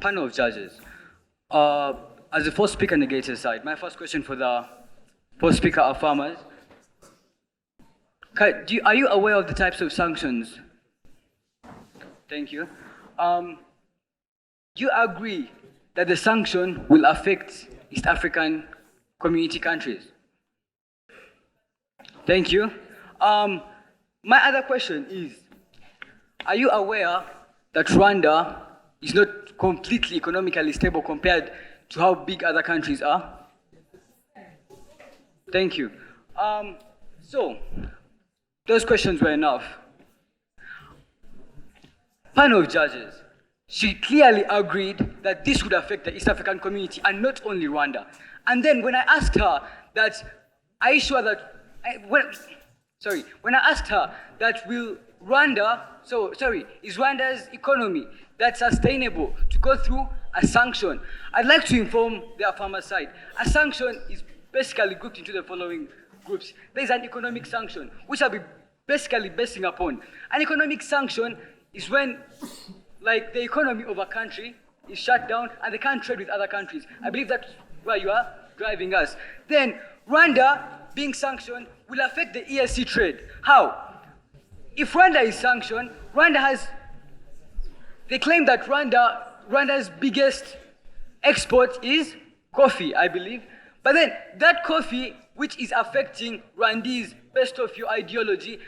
Panel of judges. As the first speaker negator side, my first question for the first speaker are farmers. Are you aware of the types of sanctions? Thank you. Do you agree that the sanction will affect East African community countries? Thank you. My other question is, are you aware that Rwanda is not completely economically stable compared to how big other countries are? Thank you. So, those questions were enough. Panel of judges, she clearly agreed that this would affect the East African community and not only Rwanda. And then when I asked her that, are you sure that, when I asked her that is Rwanda's economy that sustainable to go through a sanction? I'd like to inform the farmer side. A sanction is basically grouped into the following groups. There's an economic sanction, which I'll be basically basing upon. An economic sanction is when, like, the economy of a country is shut down and they can't trade with other countries. I believe that's where you are driving us. Then Rwanda being sanctioned will affect the ESC trade. How? If Rwanda is sanctioned, they claim that Rwanda's biggest export is coffee, I believe. But then that coffee, which is affecting Rwandese best of your ideology,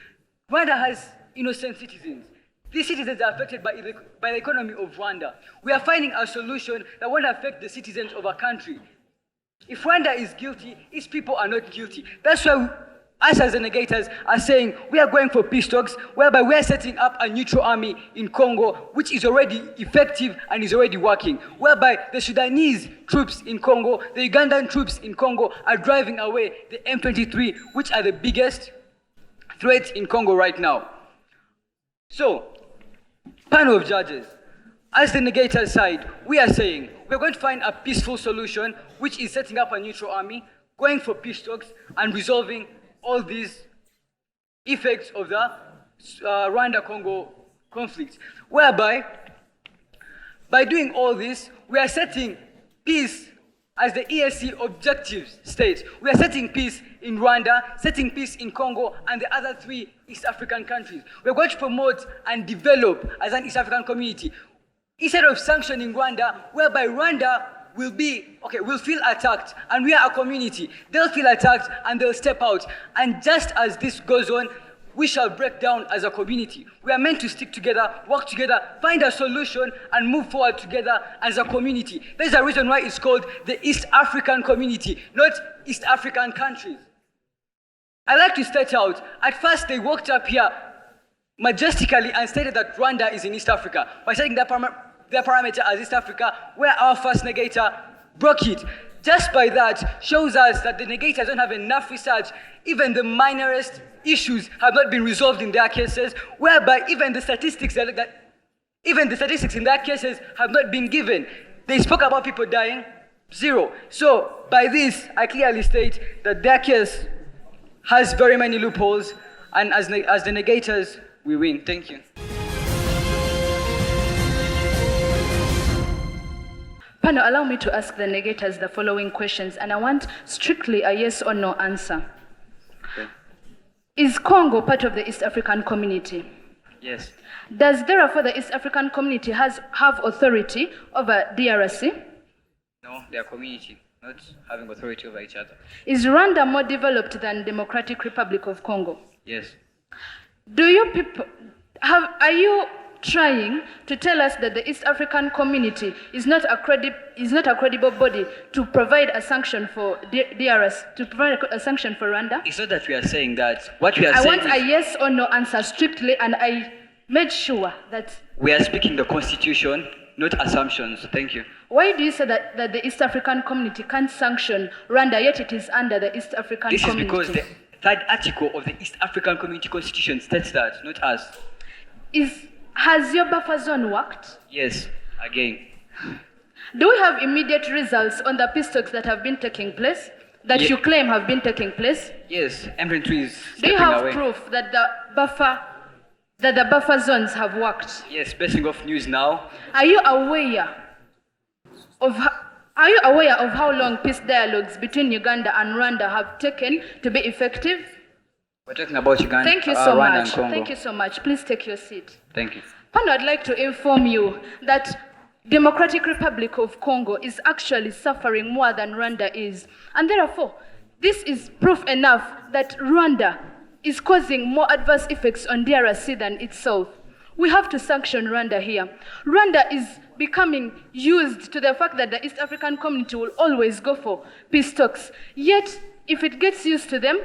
Rwanda has innocent citizens. These citizens are affected by the economy of Rwanda. We are finding a solution that won't affect the citizens of our country. If Rwanda is guilty, its people are not guilty. That's why us as the negators are saying we are going for peace talks, whereby we are setting up a neutral army in Congo, which is already effective and is already working, whereby the Sudanese troops in Congo, the Ugandan troops in Congo are driving away the M23, which are the biggest threat in Congo right now. So, panel of judges, as the negator side, we are saying we're going to find a peaceful solution, which is setting up a neutral army, going for peace talks, and resolving all these effects of the Rwanda-Congo conflict. Whereby, by doing all this, we are setting peace as the ESC objectives state. We are setting peace in Rwanda, setting peace in Congo, and the other 3 East African countries. We're going to promote and develop as an East African community. Instead of sanctioning Rwanda, whereby Rwanda will feel attacked, and we are a community. They'll feel attacked and they'll step out. And just as this goes on, we shall break down as a community. We are meant to stick together, work together, find a solution, and move forward together as a community. There's a reason why it's called the East African community, not East African countries. I like to state out, at first they walked up here majestically and stated that Rwanda is in East Africa by setting their parameter as East Africa, where our first negator broke it. Just by that shows us that the negators don't have enough research. Even the minorest issues have not been resolved in their cases, whereby even the statistics in their cases have not been given. They spoke about people dying, 0. So by this, I clearly state that their case has very many loopholes, and as the negators, we win. Thank you. Panel, allow me to ask the negators the following questions, and I want strictly a yes or no answer. Okay. Is Congo part of the East African community? Yes. Does therefore the East African community have authority over DRC? No, they are community, not having authority over each other. Is Rwanda more developed than Democratic Republic of Congo? Yes. Are you trying to tell us that the East African community is not a credible body to provide a sanction for DRS, to provide a sanction for Rwanda? It's not that we are saying that. What we are saying saying is... I want a yes or no answer strictly, and I made sure that... We are speaking the constitution, not assumptions. Thank you. Why do you say that the East African community can't sanction Rwanda, yet it is under the East African community? This is because the 3rd article of the East African Community Constitution states that, not us. Has your buffer zone worked? Yes, again. Do we have immediate results on the peace talks that have been taking place, you claim have been taking place? Yes, M23 is stepping away. Do you have proof that the buffer zones have worked? Yes, basing off news now. Are you aware Are you aware of how long peace dialogues between Uganda and Rwanda have taken to be effective? We're talking about Uganda, Thank you so Rwanda much. and Congo. Thank you so much. Please take your seat. Thank you. And I'd like to inform you that Democratic Republic of Congo is actually suffering more than Rwanda is. And therefore, this is proof enough that Rwanda is causing more adverse effects on DRC than itself. We have to sanction Rwanda here. Rwanda is becoming used to the fact that the East African community will always go for peace talks. Yet, if it gets used to them,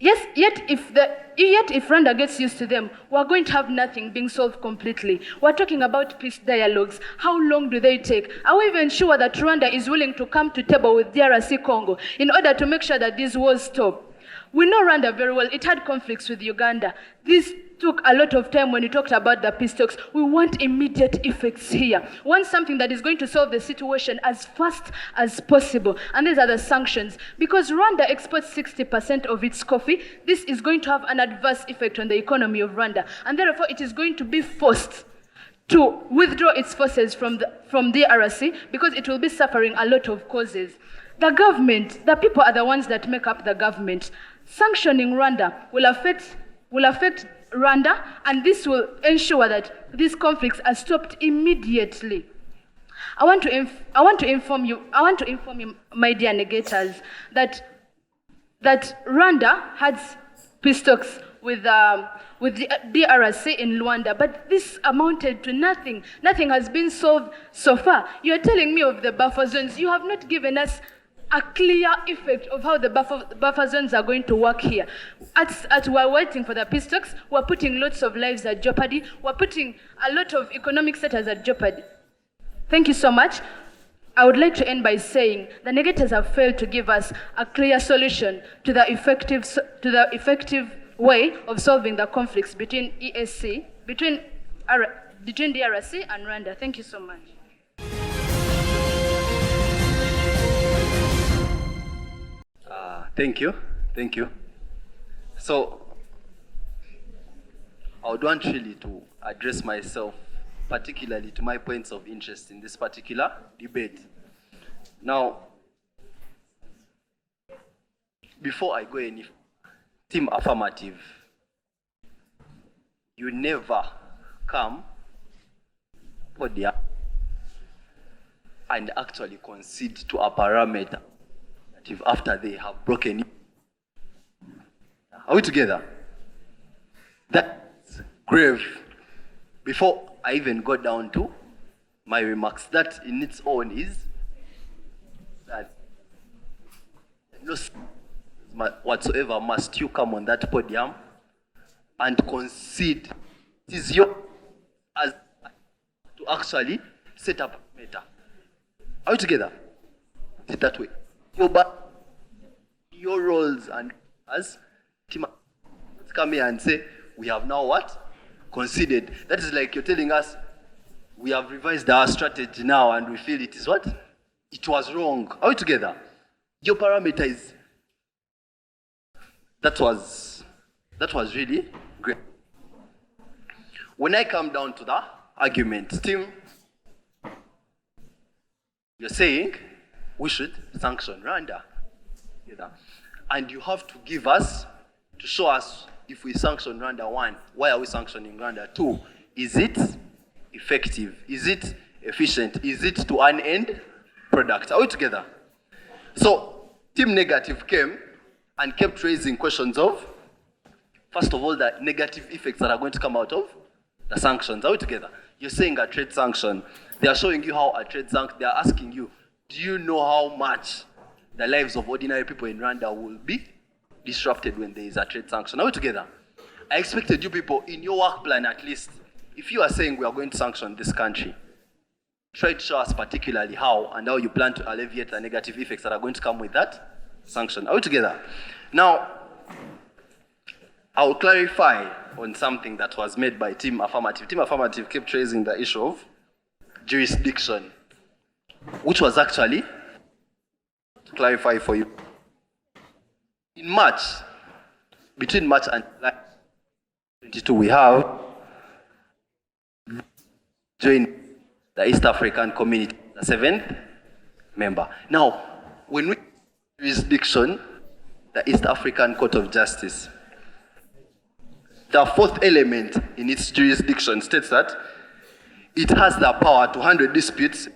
yet if Rwanda gets used to them, we're going to have nothing being solved completely. We're talking about peace dialogues. How long do they take? Are we even sure that Rwanda is willing to come to table with DRC Congo in order to make sure that these wars stop? We know Rwanda very well. It had conflicts with Uganda. This took a lot of time when you talked about the peace talks. We want immediate effects here. We want something that is going to solve the situation as fast as possible. And these are the sanctions. Because Rwanda exports 60% of its coffee, this is going to have an adverse effect on the economy of Rwanda. And therefore, it is going to be forced to withdraw its forces from DRC because it will be suffering a lot of causes. The government, the people are the ones that make up the government. Sanctioning Rwanda will affect Rwanda, and this will ensure that these conflicts are stopped immediately. I want to inform you, my dear negators, that Rwanda had peace talks with the DRC in Rwanda, but this amounted to nothing. Nothing has been solved so far. You are telling me of the buffer zones. You have not given us a clear effect of how the buffer zones are going to work here. We're waiting for the peace talks, we're putting lots of lives at jeopardy, we're putting a lot of economic sectors at jeopardy. Thank you so much. I would like to end by saying the negators have failed to give us a clear solution to the effective way of solving the conflicts between between DRC and Rwanda. Thank you so much. Thank you. So, I would want really to address myself particularly to my points of interest in this particular debate. Now, before I go any team affirmative, you never come podium and actually concede to a parameter after they have broken it. Are we together? That's grave. Before I even go down to my remarks, that in its own is that no whatsoever must you come on that podium and concede. It is your as to actually set up a matter. Are we together? Is it that way? Your roles and as team come here and say, we have now what? Conceded. That is like you're telling us, we have revised our strategy now and we feel it is what? It was wrong. Are we together? Your parameter is, that was really great. When I come down to the argument, team, you're saying, we should sanction Rwanda. And you have to give us, to show us if we sanction Rwanda, one, why are we sanctioning Rwanda? Two, is it effective? Is it efficient? Is it to an end product? Are we together? So, Team Negative came and kept raising questions of, first of all, the negative effects that are going to come out of the sanctions. Are we together? You're saying a trade sanction. They are showing you how a trade sanction, they are asking you, do you know how much the lives of ordinary people in Rwanda will be disrupted when there is a trade sanction? Are we together? I expected you people in your work plan at least, if you are saying we are going to sanction this country, try to show us particularly how and how you plan to alleviate the negative effects that are going to come with that sanction. Are we together? Now, I will clarify on something that was made by Team Affirmative. Team Affirmative kept raising the issue of jurisdiction, which was actually, to clarify for you, in March, between March and July 22, we have joined the East African community, the a seventh member. Now, when we jurisdiction, the East African Court of Justice, the fourth element in its jurisdiction states that it has the power to handle disputes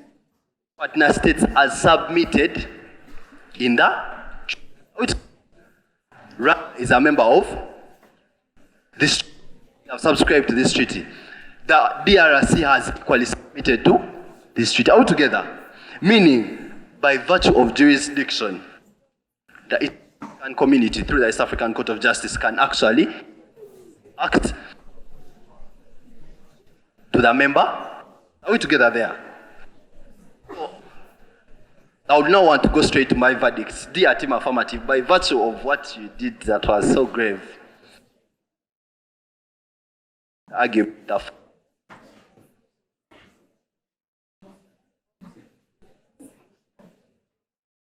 partner states as submitted in the which is a member of this, have subscribed to this treaty. The DRC has equally submitted to this treaty altogether, meaning by virtue of jurisdiction, the East African community through the East African Court of Justice can actually act to the member. Are we together there? I would now want to go straight to my verdicts. Dear Team Affirmative, by virtue of what you did that was so grave, I give the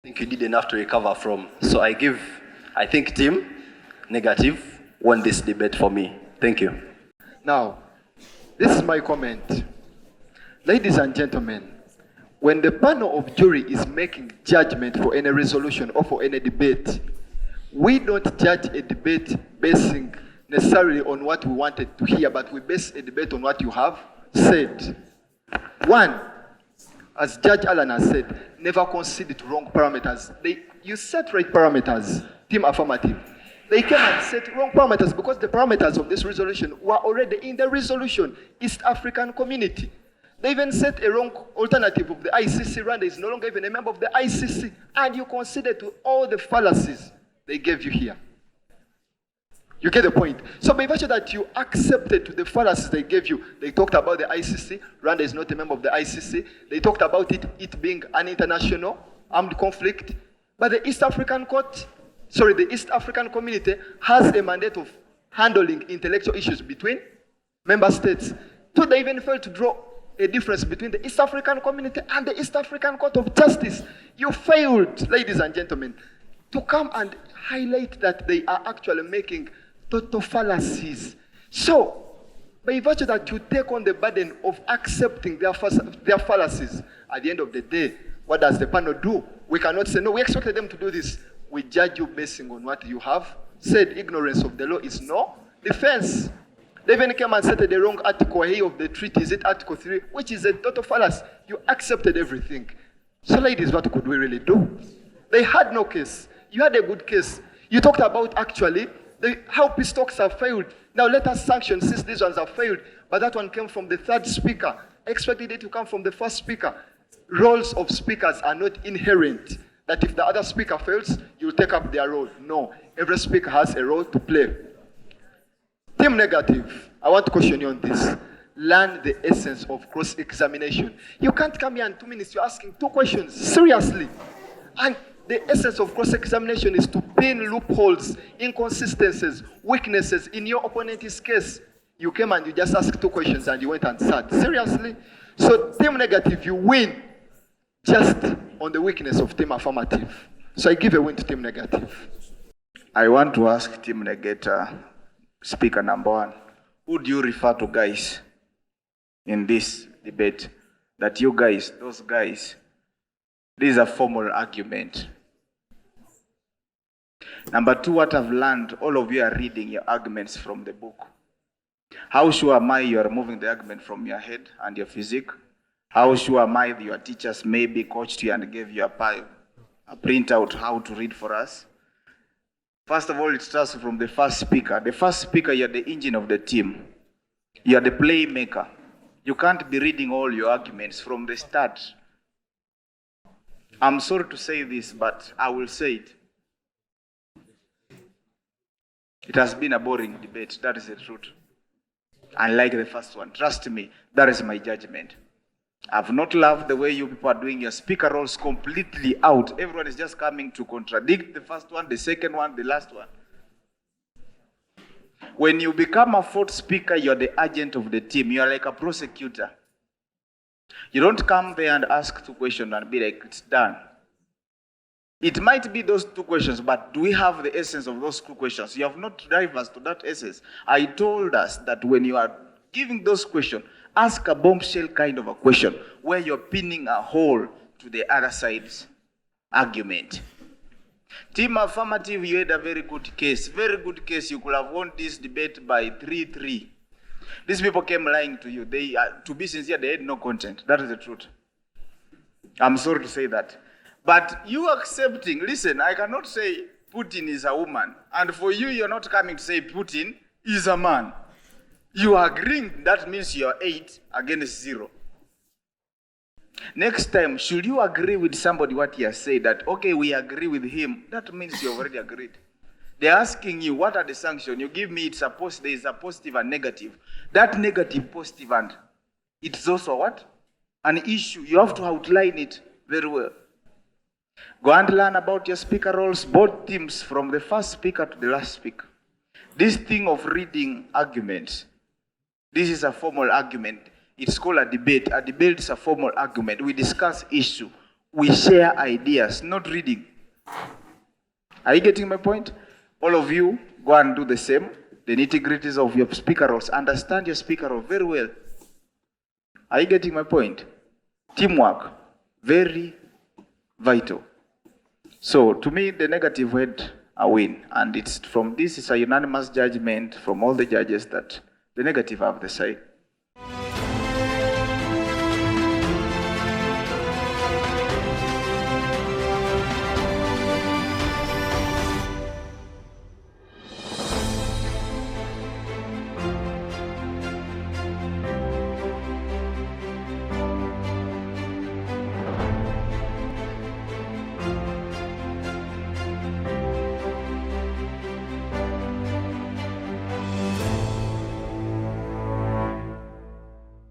I think you did enough to recover from. So I think Team Negative won this debate for me. Thank you. Now, this is my comment. Ladies and gentlemen, when the panel of jury is making judgment for any resolution or for any debate, we don't judge a debate basing necessarily on what we wanted to hear, but we base a debate on what you have said. One, as Judge Allen has said, never concede to wrong parameters. You set right parameters, Team Affirmative. They came and set wrong parameters because the parameters of this resolution were already in the resolution, East African Community. They even set a wrong alternative of the ICC. Rwanda is no longer even a member of the ICC. And you consider to all the fallacies they gave you here. You get the point. So by virtue that you accepted to the fallacies they gave you, they talked about the ICC. Rwanda is not a member of the ICC. They talked about it being an international armed conflict. But the East African Community has a mandate of handling intellectual issues between member states. So they even failed to draw a difference between the East African Community and the East African Court of Justice. You failed, ladies and gentlemen, to come and highlight that they are actually making total fallacies. So, by virtue that you take on the burden of accepting their fallacies, at the end of the day, what does the panel do? We cannot say, no, we expected them to do this. We judge you basing on what you have said. Ignorance of the law is no defense. They even came and cited the wrong article here of the treaty. Is it Article 3? Which is a total fallacy. You accepted everything. So ladies, what could we really do? They had no case. You had a good case. You talked about actually how peace talks have failed. Now let us sanction since these ones have failed. But that one came from the third speaker. Expected it to come from the first speaker. Roles of speakers are not inherent. That if the other speaker fails, you take up their role. No. Every speaker has a role to play. Team Negative, I want to question you on this. Learn the essence of cross-examination. You can't come here in 2 minutes, you're asking 2 questions, seriously. And the essence of cross-examination is to pin loopholes, inconsistencies, weaknesses in your opponent's case. You came and you just asked 2 questions and you went and sat. Seriously? So Team Negative, you win just on the weakness of Team Affirmative. So I give a win to Team Negative. I want to ask Team Negator, Speaker number 1, who do you refer to, guys, in this debate? That you guys, those guys, this is a formal argument. Number 2, what I've learned, all of you are reading your arguments from the book. How sure am I you are removing the argument from your head and your physique? How sure am I that your teachers maybe coached you and gave you a printout how to read for us? First of all, it starts from the first speaker. The first speaker, you're the engine of the team. You're the playmaker. You can't be reading all your arguments from the start. I'm sorry to say this, but I will say it. It has been a boring debate. That is the truth. Unlike the first one. Trust me, that is my judgment. I've not loved the way you people are doing your speaker roles completely out. Everyone is just coming to contradict the first one, the second one, the last one. When you become a fourth speaker, you're the agent of the team. You're like a prosecutor. You don't come there and ask 2 questions and be like, it's done. It might be those 2 questions, but do we have the essence of those 2 questions? You have not driven us to that essence. I told us that when you are giving those questions, Ask a bombshell kind of a question where you're pinning a hole to the other side's argument. Team Affirmative, you had a very good case. Very good case. You could have won this debate by 3-3. These people came lying to you. They, to be sincere, they had no content. That is the truth. I'm sorry to say that. But you accepting, listen, I cannot say Putin is a woman. And for you, you're not coming to say Putin is a man. You are agreeing, that means you're 8 against 0. Next time, should you agree with somebody what he has said, that, okay, we agree with him, that means you've already agreed. They're asking you, what are the sanctions? You give me, there is a positive and negative. That negative, positive, and it's also what? An issue. You have to outline it very well. Go and learn about your speaker roles, both teams, from the first speaker to the last speaker. This thing of reading arguments, this is a formal argument. It's called a debate. A debate is a formal argument. We discuss issue. We share ideas, not reading. Are you getting my point? All of you, go and do the same. The nitty-gritties of your speaker roles. Understand your speaker role very well. Are you getting my point? Teamwork, very vital. So, to me, the negative had a win. And it's from this is a unanimous judgment from all the judges that the negative have the side.